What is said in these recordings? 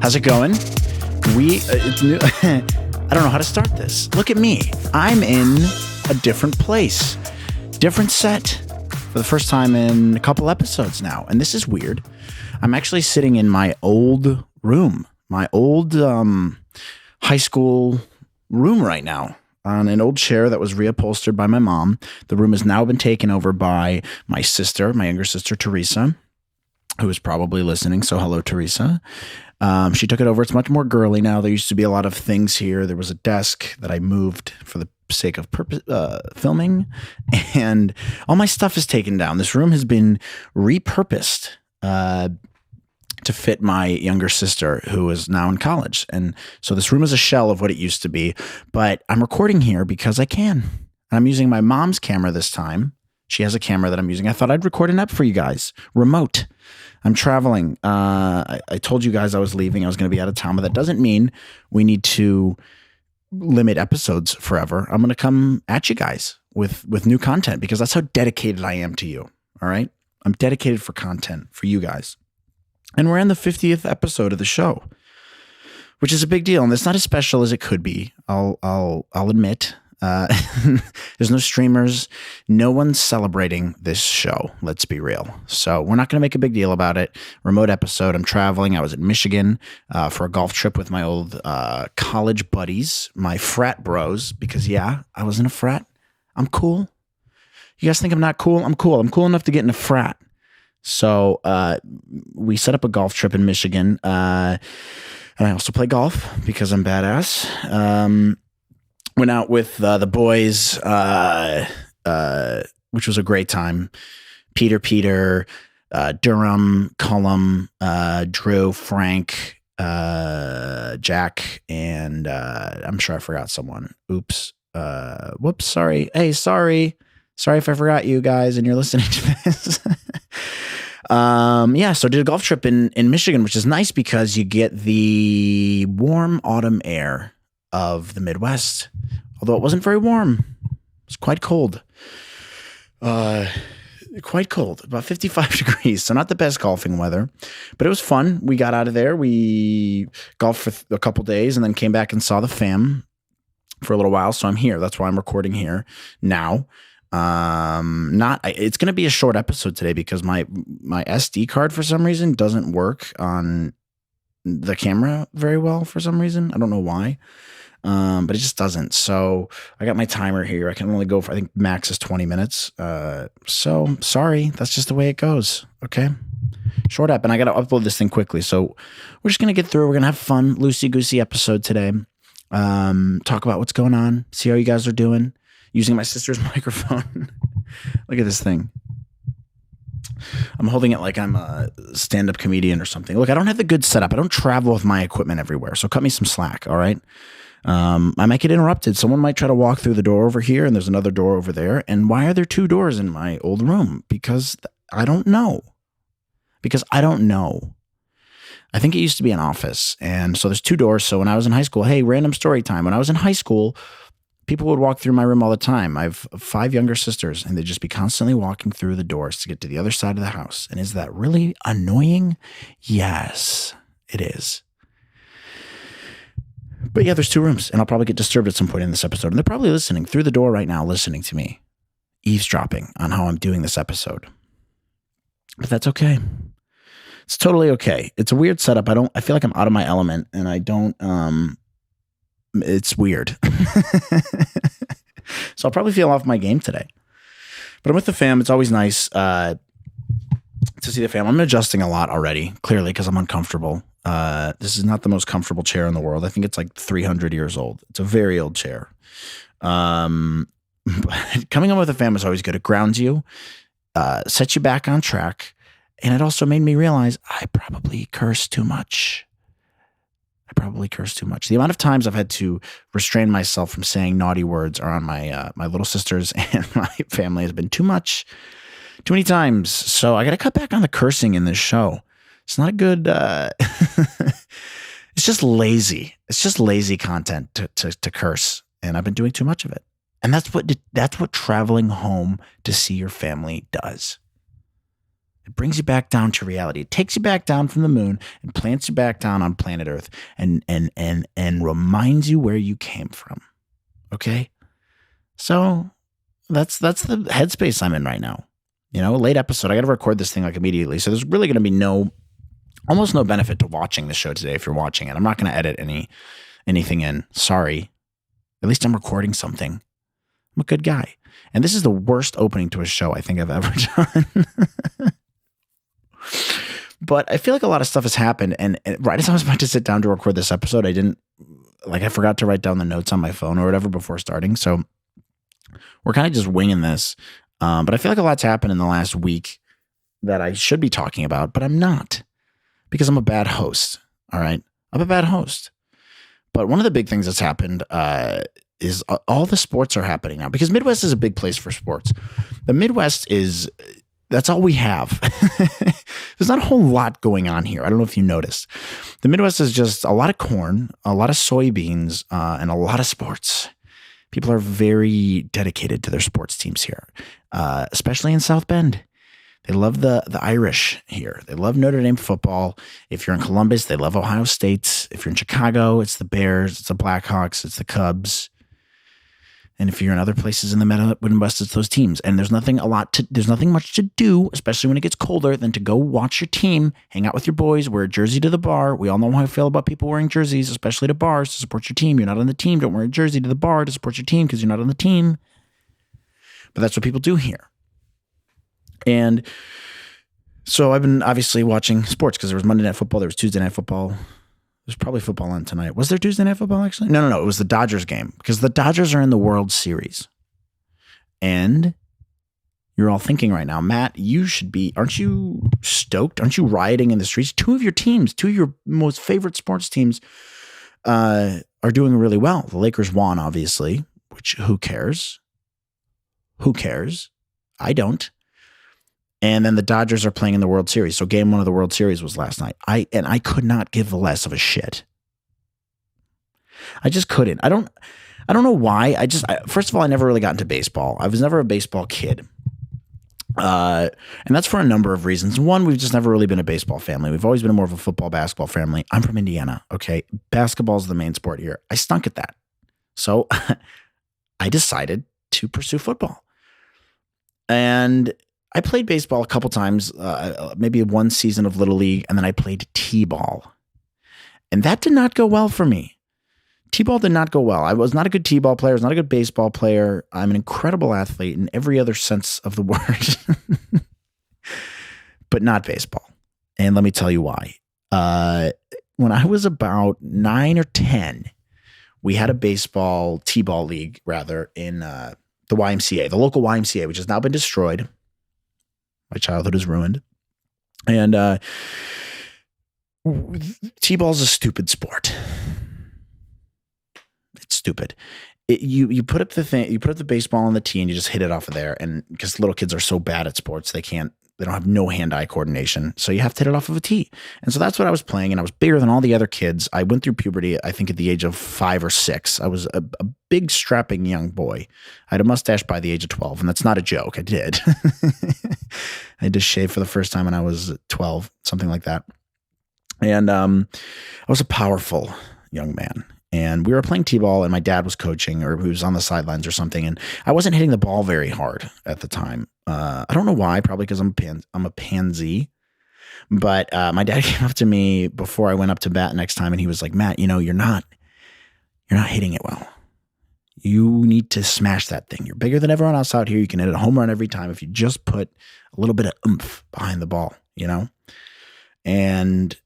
How's it going? It's new. I don't know how to start this. Look at me. I'm in a different place, different set for the first time in a couple episodes now. And this is weird. I'm actually sitting in my old room, my old high school room right now, on an old chair that was reupholstered by my mom. The room has now been taken over by my sister, my younger sister, Teresa, who is probably listening. So hello, Teresa. She took it over. It's much more girly now. There used to be a lot of things here. There was a desk that I moved for the sake of filming, and all my stuff is taken down. This room has been repurposed to fit my younger sister, who is now in college. And so this room is a shell of what it used to be, but I'm recording here because I can. I'm using my mom's camera this time. She has a camera that I'm using. I thought I'd record an ep for you guys, remote. I'm traveling. I told you guys I was leaving. I was going to be out of town, but that doesn't mean we need to limit episodes forever. I'm going to come at you guys with new content because that's how dedicated I am to you. All right. I'm dedicated for content for you guys. And we're in the 50th episode of the show, which is a big deal. And it's not as special as it could be. I'll admit. There's no streamers. No one's celebrating this show. Let's be real. So we're not going to make a big deal about it. Remote episode. I'm traveling. I was in Michigan for a golf trip with my old college buddies, my frat bros, because I was in a frat. I'm cool. You guys think I'm not cool? I'm cool. I'm cool enough to get in a frat. So we set up a golf trip in Michigan. And I also play golf because I'm badass. Went out with the boys, which was a great time. Peter, Durham, Cullum, Drew, Frank, Jack, and I'm sure I forgot someone. Oops. Whoops. Sorry. Hey, sorry. Sorry if I forgot you guys and you're listening to this. So did a golf trip in Michigan, which is nice because you get the warm autumn air of the Midwest, although it wasn't very warm. It was quite cold. About 55 degrees. So not the best golfing weather, but it was fun. We got out of there. We golfed for a couple days and then came back and saw the fam for a little while. So I'm here. That's why I'm recording here now. It's going to be a short episode today because my SD card for some reason doesn't work on the camera very well for some reason. I don't know why. But it just doesn't. So I got my timer here. I can only go for, I think max is 20 minutes. So sorry, that's just the way it goes. Okay. Short up. And I got to upload this thing quickly. So we're just going to get through. We're going to have fun, loosey-goosey episode today. Talk about what's going on. See how you guys are doing. Using my sister's microphone. Look at this thing. I'm holding it like I'm a stand-up comedian or something. Look, I don't have the good setup. I don't travel with my equipment everywhere. So cut me some slack. All right. I might get interrupted. Someone might try to walk through the door over here and there's another door over there. And why are there two doors in my old room? Because I don't know. I think it used to be an office. And so there's two doors. So when I was in high school, hey, random story time. When I was in high school, people would walk through my room all the time. I have 5 younger sisters and they'd just be constantly walking through the doors to get to the other side of the house. And is that really annoying? Yes, it is. But yeah, there's 2 rooms and I'll probably get disturbed at some point in this episode. And they're probably listening through the door right now, listening to me, eavesdropping on how I'm doing this episode. But that's okay. It's totally okay. It's a weird setup. I feel like I'm out of my element and I don't, it's weird. So I'll probably feel off my game today. But I'm with the fam. It's always nice to see the fam. I'm adjusting a lot already, clearly, because I'm uncomfortable. This is not the most comfortable chair in the world. I think it's like 300 years old. It's a very old chair. But coming on with the fam is always good. It grounds you, sets you back on track. And it also made me realize I probably curse too much. The amount of times I've had to restrain myself from saying naughty words around my little sisters and my family has been too much, too many times. So I got to cut back on the cursing in this show. It's not a good, it's just lazy. It's just lazy content to curse. And I've been doing too much of it. And that's what traveling home to see your family does. It brings you back down to reality. It takes you back down from the moon and plants you back down on planet Earth and reminds you where you came from. Okay? So that's the headspace I'm in right now. A late episode. I got to record this thing like immediately. So there's really going to be almost no benefit to watching the show today if you're watching it. I'm not going to edit anything in. Sorry. At least I'm recording something. I'm a good guy. And this is the worst opening to a show I think I've ever done. But I feel like a lot of stuff has happened. And right as I was about to sit down to record this episode, I forgot to write down the notes on my phone or whatever before starting. So we're kind of just winging this. But I feel like a lot's happened in the last week that I should be talking about, but I'm not because I'm a bad host. All right. I'm a bad host. But one of the big things that's happened is all the sports are happening now because Midwest is a big place for sports. The Midwest that's all we have. There's not a whole lot going on here. I don't know if you noticed. The Midwest is just a lot of corn, a lot of soybeans, and a lot of sports. People are very dedicated to their sports teams here, especially in South Bend. They love the Irish here. They love Notre Dame football. If you're in Columbus, they love Ohio State. If you're in Chicago, it's the Bears, it's the Blackhawks, it's the Cubs. And if you're in other places in the Midwest, it's those teams. And there's nothing much to do, especially when it gets colder, than to go watch your team, hang out with your boys, wear a jersey to the bar. We all know how I feel about people wearing jerseys, especially to bars to support your team. You're not on the team. Don't wear a jersey to the bar to support your team because you're not on the team. But that's what people do here. And so I've been obviously watching sports because there was Monday Night Football. There was Tuesday Night Football. There's probably football on tonight. Was there Tuesday Night Football actually? No. It was the Dodgers game because the Dodgers are in the World Series. And you're all thinking right now, Matt, aren't you stoked? Aren't you rioting in the streets? Two of your most favorite sports teams are doing really well. The Lakers won, obviously, which who cares? Who cares? I don't. And then the Dodgers are playing in the World Series. So game 1 of the World Series was last night. I could not give less of a shit. I just couldn't. I don't know why. First of all, I never really got into baseball. I was never a baseball kid. And that's for a number of reasons. One, we've just never really been a baseball family. We've always been more of a football, basketball family. I'm from Indiana. Okay. Basketball is the main sport here. I stunk at that. So I decided to pursue football. And I played baseball a couple times, maybe one season of Little League, and then I played T-ball. And that did not go well for me. T-ball did not go well. I was not a good T-ball player. I was not a good baseball player. I'm an incredible athlete in every other sense of the word, but not baseball. And let me tell you why. When I was about 9 or 10, we had a T-ball league, rather, in the YMCA, the local YMCA, which has now been destroyed. My childhood is ruined. And T-ball is a stupid sport. It's stupid. You put up the baseball on the tee and you just hit it off of there. And because little kids are so bad at sports, they don't have no hand-eye coordination. So you have to hit it off of a tee. And so that's what I was playing. And I was bigger than all the other kids. I went through puberty, I think at the age of 5 or 6. I was a big strapping young boy. I had a mustache by the age of 12. And that's not a joke. I did. I had to shave for the first time when I was 12, something like that. And I was a powerful young man. And we were playing T-ball and my dad was coaching, or he was on the sidelines or something. And I wasn't hitting the ball very hard at the time. I don't know why, probably because I'm a pansy. But my dad came up to me before I went up to bat next time and he was like, Matt, you're not hitting it well. You need to smash that thing. You're bigger than everyone else out here. You can hit a home run every time if you just put a little bit of oomph behind the ball, And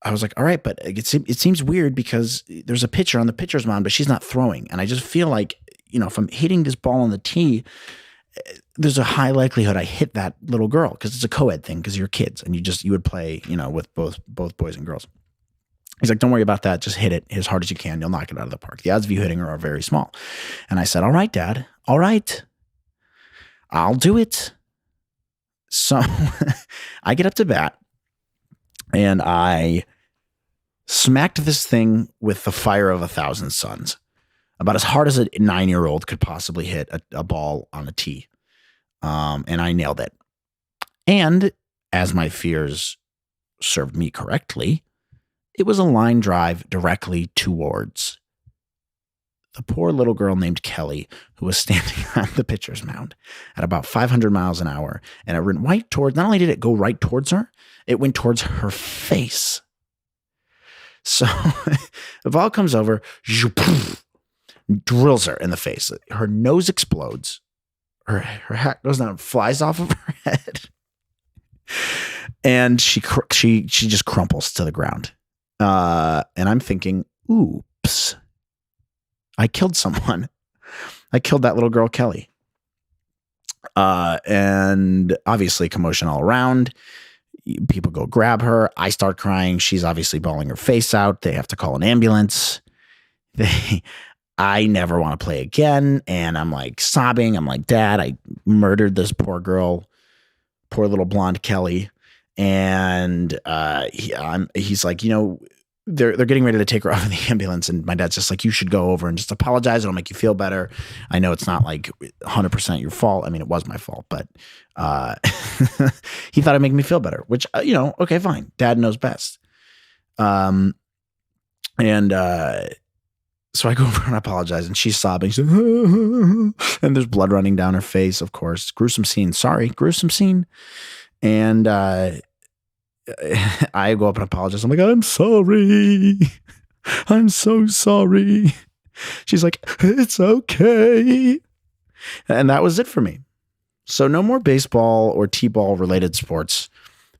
I was like, all right, but it seems weird because there's a pitcher on the pitcher's mound, but she's not throwing. And I just feel like, if I'm hitting this ball on the tee, there's a high likelihood I hit that little girl because it's a co-ed thing because you're kids and you would play, with both boys and girls. He's like, don't worry about that. Just hit it as hard as you can. You'll knock it out of the park. The odds of you hitting her are very small. And I said, all right, Dad. All right. I'll do it. So I get up to bat and I smacked this thing with the fire of 1,000 suns, about as hard as a 9-year-old could possibly hit a ball on a tee. And I nailed it. And as my fears served me correctly, it was a line drive directly towards the poor little girl named Kelly, who was standing on the pitcher's mound at about 500 miles an hour. And it went right towards, not only did it go right towards her, it went towards her face. So the ball comes over, drills her in the face. Her nose explodes. Her hat goes down, flies off of her head. And she just crumples to the ground. And I'm thinking, oops, I killed someone. I killed that little girl, Kelly. And obviously commotion all around. People go grab her. I start crying. She's obviously bawling her face out. They have to call an ambulance. I never want to play again. And I'm like sobbing. I'm like, Dad, I murdered this poor girl, poor little blonde Kelly. And he's like, they're getting ready to take her off in the ambulance. And my dad's just like, you should go over and just apologize. It'll make you feel better. I know it's not like 100% your fault. I mean, it was my fault, but he thought it'd make me feel better, which, okay, fine. Dad knows best. So I go over and apologize, and she's sobbing. She's like, and there's blood running down her face, of course. Gruesome scene. Sorry, gruesome scene. And I go up and apologize. I'm like, I'm sorry. I'm so sorry. She's like, it's okay. And that was it for me. So no more baseball or t-ball related sports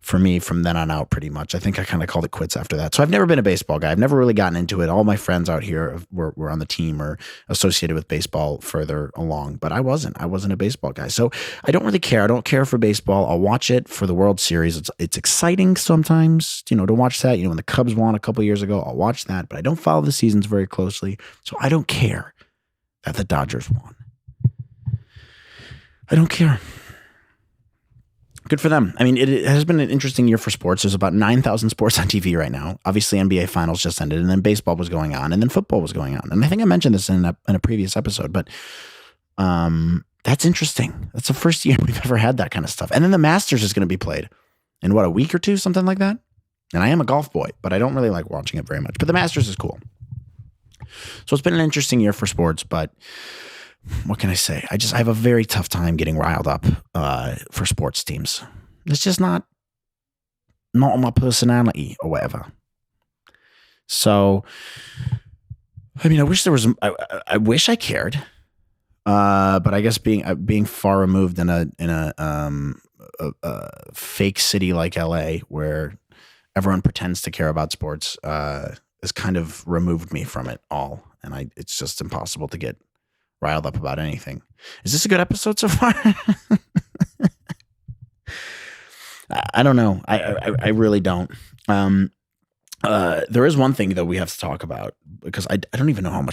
for me from then on out, pretty much. I think I kind of called it quits after that. So I've never been a baseball guy. I've never really gotten into it. All my friends out here were on the team or associated with baseball further along, but I wasn't a baseball guy. So I don't really care. I don't care for baseball. I'll watch it for the World Series. It's exciting sometimes, to watch that. When the Cubs won a couple years ago, I'll watch that, but I don't follow the seasons very closely. So I don't care that the Dodgers won. I don't care. Good for them. I mean, it has been an interesting year for sports. There's about 9,000 sports on TV right now. Obviously, NBA Finals just ended, and then baseball was going on, and then football was going on. And I think I mentioned this in a previous episode, but that's interesting. That's the first year we've ever had that kind of stuff. And then the Masters is going to be played in, a week or two, something like that? And I am a golf boy, but I don't really like watching it very much. But the Masters is cool. So it's been an interesting year for sports, but what can I say? I have a very tough time getting riled up for sports teams. It's just not my personality or whatever. So, I mean, I wish there was. I wish I cared, but I guess being far removed in a fake city like LA, where everyone pretends to care about sports, has kind of removed me from it all, and it's just impossible to get riled up about anything. Is this a good episode so far? I don't know. I really don't. There is one thing that we have to talk about, because I don't even know how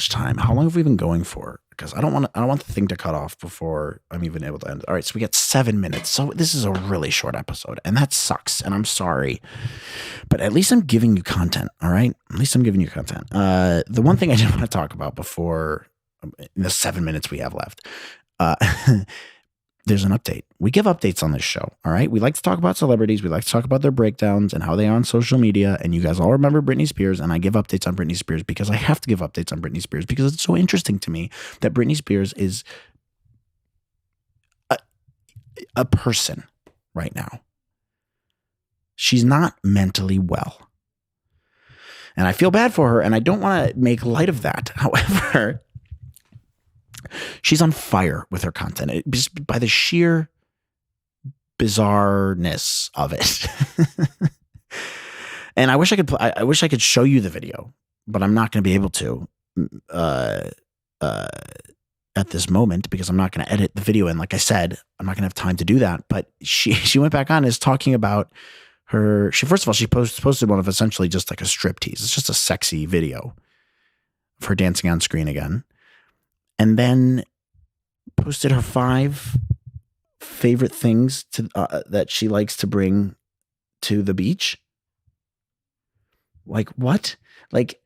long have we been going for? Because I don't want the thing to cut off before I'm even able to end. All right. So we got 7 minutes. So this is a really short episode, and that sucks. And I'm sorry, but at least I'm giving you content. All right. At least I'm giving you content. The one thing I didn't want to talk about before, in the 7 minutes we have left, there's an update. We give updates on this show. All right. We like to talk about celebrities. We like to talk about their breakdowns and how they are on social media. And you guys all remember Britney Spears. And I give updates on Britney Spears because I have to give updates on Britney Spears, because it's so interesting to me that Britney Spears is a person right now. She's not mentally well. And I feel bad for her, and I don't want to make light of that. However, she's on fire with her content, just by the sheer bizarreness of it. And I wish I could show you the video, but I'm not going to be able to at this moment, because I'm not going to edit the video. And like I said, I'm not going to have time to do that. But she went back on and is talking about her. First of all, she posted one of essentially just like a striptease. It's just a sexy video of her dancing on screen again. And then posted her 5 favorite things that she likes to bring to the beach. Like, what? Like,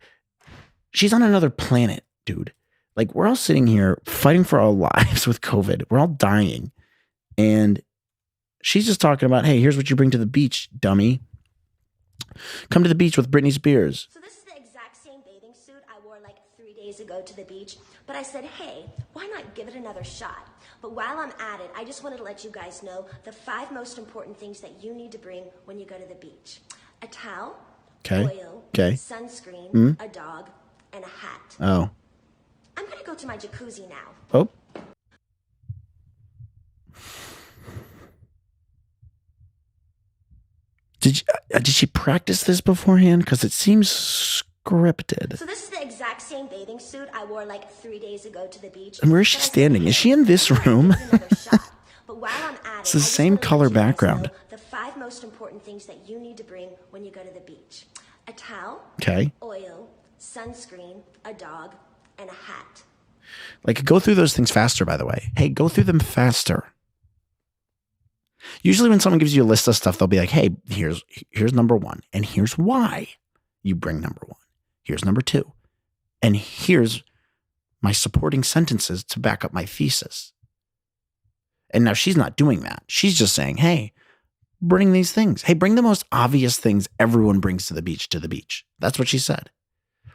she's on another planet, dude. Like, we're all sitting here fighting for our lives with COVID. We're all dying. And She's just talking about, hey, here's what you bring to the beach, dummy. Come to the beach with Britney Spears. So this is the exact same bathing suit I wore like 3 days ago to the beach. But I said, hey, why not give it another shot? But while I'm at it, I just wanted to let you guys know the 5 most important things that you need to bring when you go to the beach. A towel, oil, sunscreen, a dog, and a hat. Oh. I'm going to go to my jacuzzi now. Oh. Did she practice this beforehand? Because it seems scripted. So this is the exact same bathing suit I wore like 3 days ago to the beach. And where is she standing? Is she in this room? But while I'm at it's the same color background. The 5 most important things that you need to bring when you go to the beach. A towel, oil, sunscreen, a dog, and a hat. Like, go through those things faster, by the way. Hey, go through them faster. Usually when someone gives you a list of stuff, they'll be like, hey, here's number 1, and here's why you bring number 1. Here's number 2. And here's my supporting sentences to back up my thesis. And now she's not doing that. She's just saying, hey, bring these things. Hey, bring the most obvious things everyone brings to the beach. That's what she said.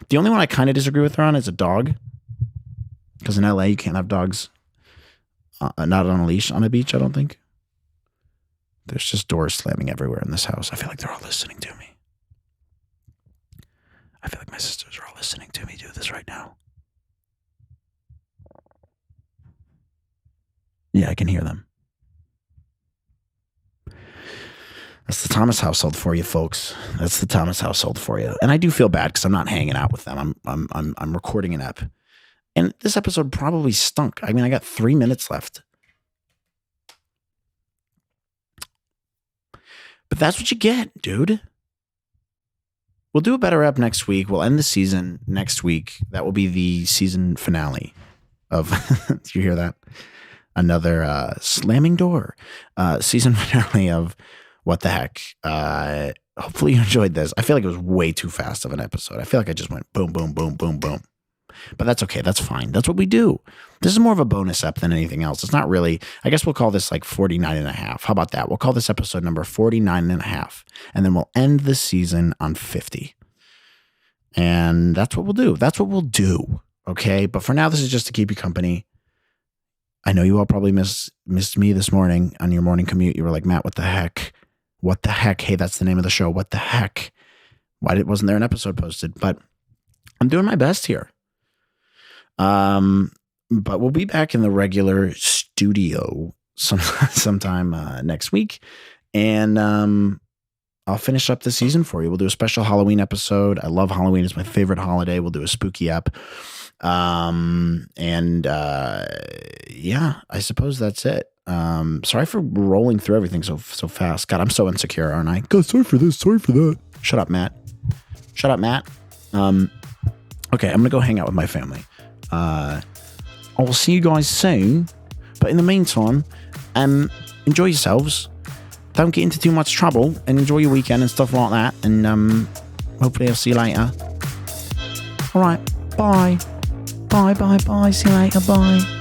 The only one I kind of disagree with her on is a dog. Because in LA, you can't have dogs not on a leash on a beach, I don't think. There's just doors slamming everywhere in this house. I feel like they're all listening to me. I feel like my sisters are all listening to me do this right now. Yeah, I can hear them. That's the Thomas household for you, folks. That's the Thomas household for you. And I do feel bad because I'm not hanging out with them. I'm recording an ep. And this episode probably stunk. I mean, I got 3 minutes left. But that's what you get, dude. We'll do a better ep next week. We'll end the season next week. That will be the season finale of, did you hear that? Another slamming door. Season finale of What the Heck. Hopefully you enjoyed this. I feel like it was way too fast of an episode. I feel like I just went boom, boom, boom, boom, boom. But that's okay. That's fine. That's what we do. This is more of a bonus ep than anything else. It's not really, I guess we'll call this like 49 and a half. How about that? We'll call this episode number 49 and a half. And then we'll end the season on 50. And that's what we'll do. That's what we'll do. Okay. But for now, this is just to keep you company. I know you all probably missed me this morning on your morning commute. You were like, Matt, what the heck? What the heck? Hey, that's the name of the show. What the heck? Why wasn't there an episode posted? But I'm doing my best here. But we'll be back in the regular studio sometime next week. And I'll finish up the season for you. We'll do a special Halloween episode. I love Halloween. It's my favorite holiday. We'll do a spooky ep. Yeah, I suppose that's it. Sorry for rolling through everything so fast. God, I'm so insecure, aren't I? God, sorry for this, sorry for that. Shut up, Matt. Okay, I'm gonna go hang out with my family. I will see you guys soon. But in the meantime, enjoy yourselves. Don't get into too much trouble and enjoy your weekend and stuff like that. And hopefully I'll see you later. All right, bye. Bye. See you later. Bye.